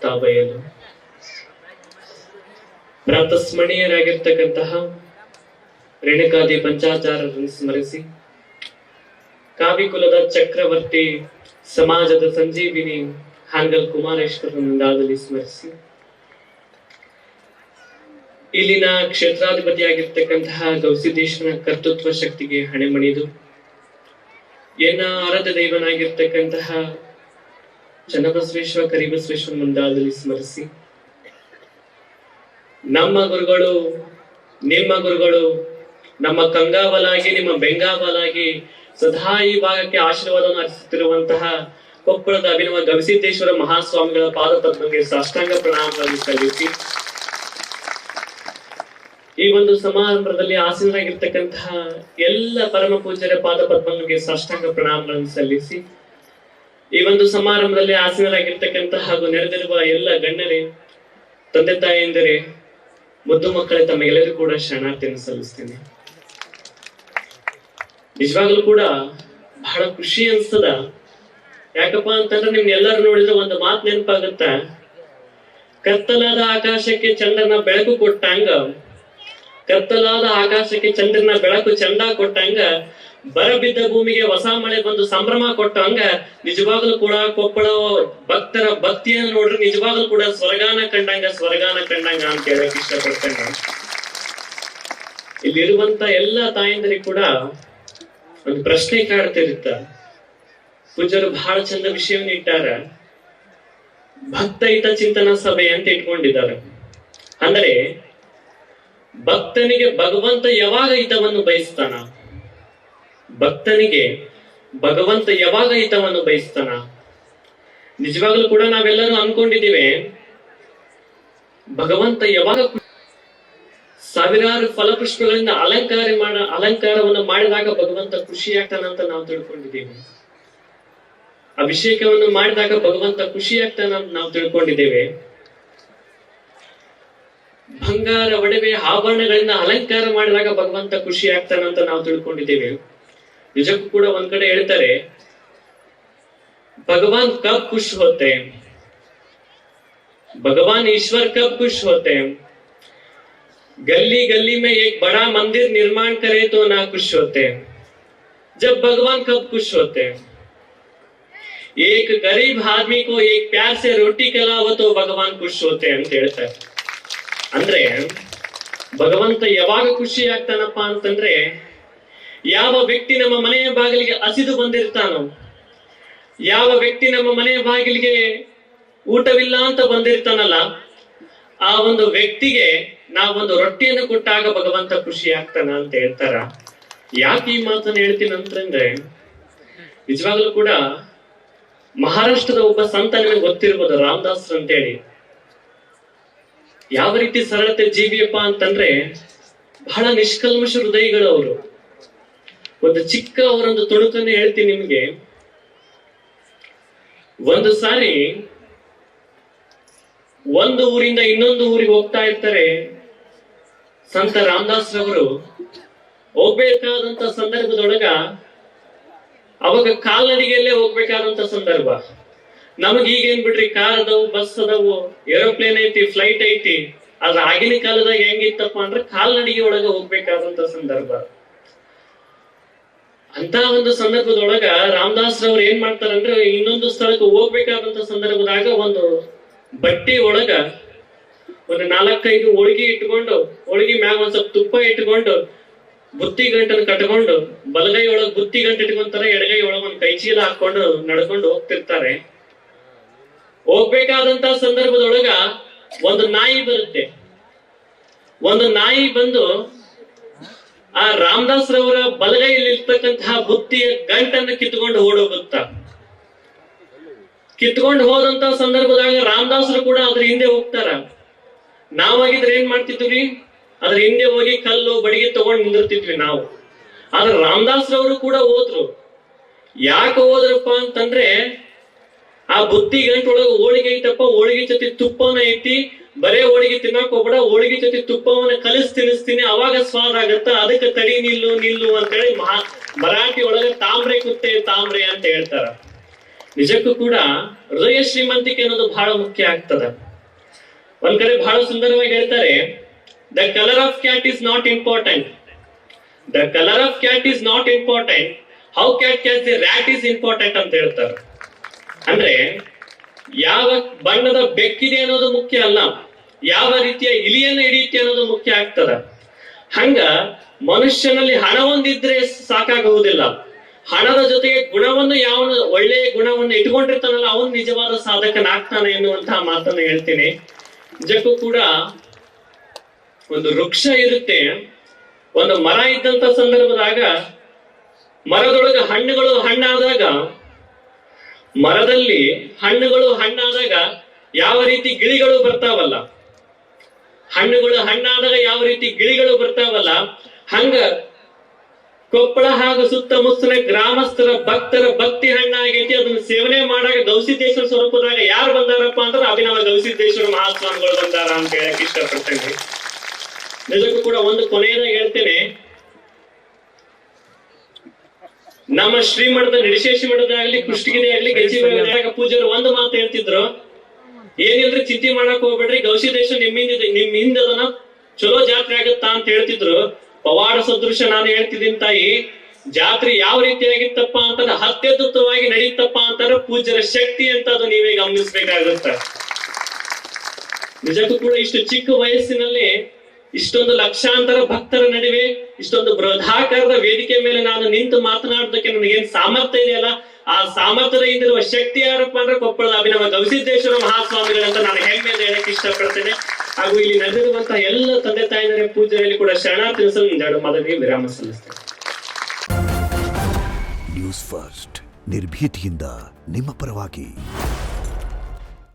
ತಾಬಯಲು ಪ್ರಾತಸ್ಮರಣೀಯರಾಗಿರ್ತಕ್ಕಂತಹ ರೇಣುಕಾದಿ ಪಂಚಾಚಾರ್ಯರನ್ನು ಸ್ಮರಿಸಿ, ಕಾವಿಕುಲದ ಚಕ್ರವರ್ತಿ ಸಮಾಜದ ಸಂಜೀವಿನಿ ಹಾಂಗಲ್ ಕುಮಾರೇಶ್ವರನಿಂದಾಗಲಿ ಸ್ಮರಿಸಿ, ಇಲ್ಲಿನ ಕ್ಷೇತ್ರಾಧಿಪತಿಯಾಗಿರ್ತಕ್ಕಂತಹ ಗವಿಸಿದ್ದೇಶ್ವರನ ಕರ್ತೃತ್ವ ಶಕ್ತಿಗೆ ಹಣೆಮಣಿದು, ಎನ್ನ ಆರಾಧ್ಯ ದೈವನಾಗಿರ್ತಕ್ಕಂತಹ ಚನ್ನಬಸವೇಶ್ವರ ಕರಿಬಸವೇಶ್ವರ ಮುಂದಾಗಲಿ ಸ್ಮರಿಸಿ, ನಮ್ಮ ಗುರುಗಳು, ನಿಮ್ಮ ಗುರುಗಳು, ನಮ್ಮ ಕಂಗಾವಲಾಗಿ ನಿಮ್ಮ ಬೆಂಗಾವಲಾಗಿ ಸದಾ ಈ ಭಾಗಕ್ಕೆ ಆಶೀರ್ವಾದವನ್ನು ಅರ್ಪಿಸುತ್ತಿರುವಂತಹ ಕೊಪ್ಪಳದ ಅಭಿನವ ಗವಿಸಿದ್ದೇಶ್ವರ ಮಹಾಸ್ವಾಮಿಗಳ ಪಾದ ಪದ್ಮಕ್ಕೆ ಸಾಷ್ಟಾಂಗ ಪ್ರಣಾಮಗಳನ್ನು ಸಲ್ಲಿಸಿ, ಈ ಒಂದು ಸಮಾರಂಭದಲ್ಲಿ ಆಸೀನರಾಗಿರ್ತಕ್ಕಂತಹ ಎಲ್ಲ ಪರಮ ಪೂಜ್ಯರ ಪಾದ ಪದ್ಮಗಳಿಗೆ ಸಾಷ್ಟಾಂಗ ಪ್ರಣಾಮಗಳನ್ನು ಸಲ್ಲಿಸಿ, ಈ ಒಂದು ಸಮಾರಂಭದಲ್ಲಿ ಆಸೀನರಾಗಿರ್ತಕ್ಕಂತಹ ಹಾಗೂ ನೆರೆದಿರುವ ಎಲ್ಲ ಗಣ್ಯರೇ, ತಂದೆ ತಾಯಿಯಂದರೆ, ಮುದ್ದು ಮಕ್ಕಳೇ, ತಮಗೆಲ್ಲರೂ ಕೂಡ ಶರಣಾರ್ಥಿಯನ್ನು ಸಲ್ಲಿಸ್ತೇನೆ. ನಿಜವಾಗ್ಲೂ ಕೂಡ ಬಹಳ ಖುಷಿ ಅನ್ಸ್ತದ. ಯಾಕಪ್ಪ ಅಂತಂದ್ರೆ ನಿಮ್ನೆಲ್ಲರೂ ನೋಡಿದ್ರೆ ಒಂದು ಮಾತು ನೆನಪಾಗುತ್ತ, ಕತ್ತಲಾದ ಆಕಾಶಕ್ಕೆ ಚಂದ್ರನ ಬೆಳಕು ಕೊಟ್ಟಂಗ, ಕತ್ತಲಾದ ಆಕಾಶಕ್ಕೆ ಚಂದ್ರನ ಬೆಳಕು ಚಂದ ಕೊಟ್ಟಂಗ, ಬರಬಿದ್ದ ಭೂಮಿಗೆ ಹೊಸ ಮಳೆ ಬಂದು ಸಂಭ್ರಮ ಕೊಟ್ಟಂಗ, ನಿಜವಾಗ್ಲೂ ಕೂಡ ಕೊಪ್ಪಳ ಭಕ್ತರ ಭಕ್ತಿಯನ್ನು ನೋಡ್ರಿ ನಿಜವಾಗ್ಲೂ ಕೂಡ ಸ್ವರ್ಗಾನ ಕಂಡಂಗ ಅಂತ ಹೇಳಕ್ ಇಷ್ಟಪಡ್ತೇನೆ. ಇಲ್ಲಿರುವಂತ ಎಲ್ಲ ತಾಯಂದರಿಗೆ ಕೂಡ ಒಂದು ಪ್ರಶ್ನೆ ಕಾಡ್ತಿರುತ್ತ. ಪೂಜ್ಯರು ಬಹಳ ಚಂದ ವಿಷಯವನ್ನು ಇಟ್ಟಾರ. ಭಕ್ತ ಹಿತ ಚಿಂತನಾ ಸಭೆ ಅಂತ ಇಟ್ಕೊಂಡಿದ್ದಾರೆ. ಅಂದ್ರೆ ಭಕ್ತನಿಗೆ ಭಗವಂತ ಯಾವಾಗ ಹಿತವನ್ನು ಬಯಸ್ತಾನ, ಭಕ್ತನಿಗೆ ಭಗವಂತ ಯಾವಾಗ ಹಿತವನ್ನು ಬಯಸ್ತಾನ. ನಿಜವಾಗ್ಲೂ ಕೂಡ ನಾವೆಲ್ಲರೂ ಅನ್ಕೊಂಡಿದ್ದೀವಿ, ಭಗವಂತ ಯಾವಾಗ ಸಾವಿರಾರು ಫಲಪುಷ್ಪಗಳಿಂದ ಅಲಂಕಾರವನ್ನು ಮಾಡಿದಾಗ ಭಗವಂತ ಖುಷಿ ಆಗ್ತಾನಂತ ನಾವು ತಿಳ್ಕೊಂಡಿದ್ದೀವಿ. ಅಭಿಷೇಕವನ್ನು ಮಾಡಿದಾಗ ಭಗವಂತ ಖುಷಿ ಆಗ್ತಾನಂತ ನಾವು ತಿಳ್ಕೊಂಡಿದ್ದೇವೆ. ಬಂಗಾರ ಒಡವೆ ಆಭರಣಗಳಿಂದ ಅಲಂಕಾರ ಮಾಡಿದಾಗ ಭಗವಂತ ಖುಷಿ ಆಗ್ತಾನಂತ ನಾವು ತಿಳ್ಕೊಂಡಿದ್ದೇವೆ. ನಿಜಕ್ಕೂ ಕೂಡ ಒಂದ್ ಕಡೆ ಹೇಳ್ತಾರೆ, ಭಗವಾನ್ ಕಬ್ ಖುಷ್ ಹೋತೆ, भगवान ईश्वर कब खुश होते हैं, गली गली में एक बड़ा मंदिर निर्माण करे तो ना खुश होते हैं, जब भगवान कब खुश होते हैं, एक गरीब आदमी को एक प्यार से रोटी खिलाओ तो भगवान खुश होते हैं ಅಂತ ಹೇಳ್ತಾರೆ. ಅಂದ್ರೆ ಭಗವಂತ ಯಾವಾಗ ಖುಷಿ ಆಗ್ತಾನಪ್ಪ ಅಂತಂದ್ರೆ, ಯಾವ ವ್ಯಕ್ತಿ ನಮ್ಮ ಮನೆಯ ಬಾಗಿಲಿಗೆ ಹಸಿದು ಬಂದಿರ್ತಾನೋ, ಯಾವ ವ್ಯಕ್ತಿ ನಮ್ಮ ಮನೆಯ ಬಾಗಿಲಿಗೆ ಊಟವಿಲ್ಲ ಅಂತ ಬಂದಿರ್ತಾನಲ್ಲ, ಆ ಒಂದು ವ್ಯಕ್ತಿಗೆ ನಾವೊಂದು ರೊಟ್ಟಿಯನ್ನು ಕೊಟ್ಟಾಗ ಭಗವಂತ ಖುಷಿ ಆಗ್ತಾನ ಅಂತ ಹೇಳ್ತಾರ. ಯಾಕೆ ಈ ಮಾತನ್ನ ಹೇಳ್ತೀನಿ ಅಂತಂದ್ರೆ, ನಿಜವಾಗ್ಲೂ ಕೂಡ ಮಹಾರಾಷ್ಟ್ರದ ಒಬ್ಬ ಸಂತ ನಿಮಗೆ ಗೊತ್ತಿರ್ಬೋದು, ರಾಮದಾಸ್ ಅಂತೇಳಿ. ಯಾವ ರೀತಿ ಸರಳತೆ ಜೀವಿಯಪ್ಪ ಅಂತಂದ್ರೆ, ಬಹಳ ನಿಷ್ಕಲ್ಮಶ ಹೃದಯಗಳು ಅವರು. ಒಂದು ಚಿಕ್ಕ ಅವರೊಂದು ತುಣುಕನ್ನು ಹೇಳ್ತೀನಿ ನಿಮ್ಗೆ. ಒಂದು ಸಾರಿ ಒಂದು ಊರಿಂದ ಇನ್ನೊಂದು ಊರಿಗೆ ಹೋಗ್ತಾ ಇರ್ತಾರೆ. ಸಂತ ರಾಮದಾಸ್ ರವರು ಹೋಗ್ಬೇಕಾದಂತ ಸಂದರ್ಭದೊಳಗ, ಅವಾಗ ಕಾಲ್ನಡಿಗೆಯಲ್ಲೇ ಹೋಗ್ಬೇಕಾದಂತ ಸಂದರ್ಭ. ನಮಗ್ ಈಗೇನ್ ಬಿಡ್ರಿ, ಕಾರ್ ಅದಾವು, ಬಸ್ ಅದಾವು, ಏರೋಪ್ಲೇನ್ ಐತಿ, ಫ್ಲೈಟ್ ಐತಿ. ಆದ್ರೆ ಆಗಿನ ಕಾಲದಾಗ ಹೆಂಗಿತ್ತಪ್ಪ ಅಂದ್ರೆ ಕಾಲ್ನಡಿಗೆ ಒಳಗ ಹೋಗ್ಬೇಕಾದಂತ ಸಂದರ್ಭ. ಅಂತ ಒಂದು ಸಂದರ್ಭದೊಳಗ ರಾಮದಾಸ್ ರವ್ರು ಏನ್ ಮಾಡ್ತಾರಂದ್ರೆ, ಇನ್ನೊಂದು ಸ್ಥಳಕ್ಕೆ ಹೋಗ್ಬೇಕಾದಂತ ಸಂದರ್ಭದಾಗ ಒಂದು ಬಟ್ಟೆ ಒಳಗ ಒಂದು 4-5 ಹೋಳಿಗೆ ಇಟ್ಕೊಂಡು, ಹೋಳಿಗೆ ಮ್ಯಾಗ ಒಂದ್ ಸ್ವಲ್ಪ ತುಪ್ಪ ಇಟ್ಕೊಂಡು, ಬುತ್ತಿ ಗಂಟನ್ನು ಕಟ್ಕೊಂಡು, ಬಲಗೈ ಒಳಗ್ ಬುತ್ತಿ ಗಂಟು ಇಟ್ಕೊಂತಾರೆ, ಎಡಗೈ ಒಳಗ್ ಒಂದ್ ಕೈ ಚೀಲ ಹಾಕೊಂಡು ನಡ್ಕೊಂಡು ಹೋಗ್ತಿರ್ತಾರೆ. ಹೋಗ್ಬೇಕಾದಂತ ಸಂದರ್ಭದೊಳಗ ಒಂದು ನಾಯಿ ಬರುತ್ತೆ. ಒಂದು ನಾಯಿ ಬಂದು ಆ ರಾಮದಾಸ್ ರವರ ಬಲಗೈಯಲ್ಲಿ ಇರ್ತಕ್ಕಂತಹ ಬುತ್ತಿಯ ಗಂಟನ್ನು ಕಿತ್ಕೊಂಡು ಓಡೋಗುತ್ತ. ಕಿತ್ಕೊಂಡು ಹೋದಂತ ಸಂದರ್ಭದಾಗ ರಾಮದಾಸರು ಕೂಡ ಅದ್ರ ಹಿಂದೆ ಹೋಗ್ತಾರ. ನಾವಾಗಿದ್ರೆ ಏನ್ ಮಾಡ್ತಿದ್ವಿ, ಅದ್ರ ಹಿಂದೆ ಹೋಗಿ ಕಲ್ಲು ಬಡಿಗೆ ತಗೊಂಡು ನಿಂದಿರ್ತಿದ್ವಿ ನಾವು. ಆದ್ರೆ ರಾಮದಾಸ್ ರವರು ಕೂಡ ಹೋದ್ರು. ಯಾಕೆ ಹೋದ್ರಪ್ಪ ಅಂತಂದ್ರೆ, ಆ ಬುತ್ತಿ ಗಂಟೊಳಗೆ ಹೋಳಿಗೆ ಐತಪ್ಪ, ಹೋಳಿಗೆ ಜೊತೆ ತುಪ್ಪನ ಐತಿ, ಬರೇ ಹೋಳಿಗೆ ತಿನ್ನಕ್ ಹೋಗ್ಬೇಡ, ಹೋಳಿಗೆ ಜೊತೆ ತುಪ್ಪವನ್ನ ಕಲಿಸಿ ತಿನ್ನಿಸ್ತೀನಿ, ಅವಾಗ ಸ್ವಾದ ಆಗತ್ತ, ಅದಕ್ಕೆ ತಡಿ ನಿಲ್ಲು ಅಂತ ಹೇಳಿ ಮರಾಠಿ ಒಳಗೆ ತಾಮ್ರೆ ಕುತ್ತೆ ತಾಮ್ರೆ ಅಂತ ಹೇಳ್ತಾರ. ನಿಜಕ್ಕೂ ಕೂಡ ಹೃದಯ ಶ್ರೀಮಂತಿಕೆ ಅನ್ನೋದು ಬಹಳ ಮುಖ್ಯ ಆಗ್ತದ. ಒಂದ್ ಕಡೆ ಬಹಳ ಸುಂದರವಾಗಿ ಹೇಳ್ತಾರೆ, the colour of cat is not important, the colour of cat is not important, how cat catch the rat is important ಅಂತ ಹೇಳ್ತಾರೆ. ಅಂದ್ರೆ ಯಾವ ಬಣ್ಣದ ಬೆಕ್ಕಿದೆ ಅನ್ನೋದು ಮುಖ್ಯ ಅಲ್ಲ, ಯಾವ ರೀತಿಯ ಇಲಿಯನ್ನು ಹಿಡಿಯುತ್ತೆ ಅನ್ನೋದು ಮುಖ್ಯ ಆಗ್ತದ. ಹಂಗ ಮನುಷ್ಯನಲ್ಲಿ ಹಣ ಒಂದಿದ್ರೆ ಸಾಕಾಗುವುದಿಲ್ಲ, ಹಣದ ಜೊತೆಗೆ ಗುಣವನ್ನು ಯಾವನು ಒಳ್ಳೆಯ ಗುಣವನ್ನು ಇಟ್ಕೊಂಡಿರ್ತಾನಲ್ಲ ಅವನು ನಿಜವಾದ ಸಾಧಕನಾಗ್ತಾನೆ ಎನ್ನುವಂತಹ ಮಾತನ್ನು ಹೇಳ್ತೀನಿ. ನಿಜಕ್ಕೂ ಕೂಡ ಒಂದು ವೃಕ್ಷ ಇರುತ್ತೆ, ಒಂದು ಮರ ಇದ್ದಂತ ಸಂದರ್ಭದಾಗ ಮರದೊಳಗೆ ಹಣ್ಣುಗಳು ಹಣ್ಣಾದಾಗ, ಮರದಲ್ಲಿ ಹಣ್ಣುಗಳು ಹಣ್ಣಾದಾಗ ಯಾವ ರೀತಿ ಗಿಳಿಗಳು ಬರ್ತಾವಲ್ಲ, ಹಣ್ಣುಗಳು ಹಣ್ಣಾದಾಗ ಯಾವ ರೀತಿ ಗಿಳಿಗಳು ಬರ್ತಾವಲ್ಲ, ಹಂಗ ಕೊಪ್ಪಳ ಹಾಗೂ ಸುತ್ತಮುತ್ತಲ ಗ್ರಾಮಸ್ಥರ ಭಕ್ತರ ಭಕ್ತಿ ಹಣ್ಣಾಗೈತಿ. ಅದನ್ನ ಸೇವನೆ ಮಾಡಾಗ ಗವಿಸಿದ್ದೇಶ್ವರ ಸ್ವರೂಪದಾಗ ಯಾರು ಬಂದಾರಪ್ಪ ಅಂದ್ರೆ ಅಭಿನವ ಗವಿಸಿದ್ದೇಶ್ವರ ಮಹಾಸ್ವಾಮಿಗಳು ಬಂದಾರ ಅಂತ ಹೇಳಕ್ ಇಷ್ಟಪಡ್ತೇನೆ. ನಿಜಕ್ಕೂ ಕೂಡ ಒಂದು ಕೊನೆಯದಾಗ ಹೇಳ್ತೇನೆ, ನಮ್ಮ ಶ್ರೀಮಠದ ನಿಡಶೇಷಿ ಮಠದಾಗ್ಲಿ ಕುಷ್ಟಗಿರಿ ಆಗ್ಲಿ ಗಂಜಿಬಾಗ ಪೂಜಾರಿ ಒಂದು ಮಾತು ಹೇಳ್ತಿದ್ರು, ಏನಿಲ್ರಿ ಚಿಂತೆ ಮಾಡಕ್ ಹೋಗ್ಬೇಡ್ರಿ, ಗವಿಸಿದ್ದೇಶ್ವರ ನಿಮ್ ಹಿಂದದನ ಚಲೋ ಜಾತ್ರೆ ಆಗತ್ತಾ ಅಂತ ಹೇಳ್ತಿದ್ರು. ಪವಾಡ ಸದೃಶ ನಾನು ಹೇಳ್ತಿದ್ದೀನಿ ತಾಯಿ, ಜಾತ್ರೆ ಯಾವ ರೀತಿಯಾಗಿತ್ತಪ್ಪ ಅಂತಂದ್ರೆ ಅತ್ಯದ್ಭುತವಾಗಿ ನಡೀತಪ್ಪ ಅಂತಂದ್ರೆ ಪೂಜ್ಯರ ಶಕ್ತಿ ಅಂತ ಅದು ನೀವೇ ಗಮನಿಸ್ಬೇಕಾಗುತ್ತ. ನಿಜಕ್ಕೂ ಕೂಡ ಇಷ್ಟು ಚಿಕ್ಕ ವಯಸ್ಸಿನಲ್ಲಿ ಇಷ್ಟೊಂದು ಲಕ್ಷಾಂತರ ಭಕ್ತರ ನಡುವೆ ಇಷ್ಟೊಂದು ಬೃಹದಾಕಾರದ ವೇದಿಕೆ ಮೇಲೆ ನಾನು ನಿಂತು ಮಾತನಾಡೋದಕ್ಕೆ ನನಗೇನ್ ಸಾಮರ್ಥ್ಯ ಇದೆಯಲ್ಲ, ಆ ಸಾಮರ್ಥ್ಯದ ಹಿಂದಿರುವ ಶಕ್ತಿ ಯಾರಪ್ಪ ಅಂದ್ರೆ ಕೊಪ್ಪಳದ ಅಭಿನವ ಗವಿಸಿದ್ದೇಶ್ವರ ಮಹಾಸ್ವಾಮಿಗಳಂತ ನಾನು ಹೆಮ್ಮೆಯಿಂದ ಹೇಳಕ್ ಇಷ್ಟಪಡ್ತೇನೆ. ಹಾಗೂ ಇಲ್ಲಿ ನಡೆದಿರುವಂತಹ ಎಲ್ಲ ತಂದೆ ತಾಯಿಯರ ಪೂಜೆಯಲ್ಲಿ ಕೂಡ ಶರಣಾರ್ಥಿ ಒಂದೆರಡು ಮಾದರಿಗೆ ವಿರಾಮ ಸಲ್ಲಿಸ್ತೇನೆ. ನ್ಯೂಸ್ ಫಸ್ಟ್ ನಿರ್ಭೀತಿಯಿಂದ ನಿಮ್ಮ ಪರವಾಗಿ.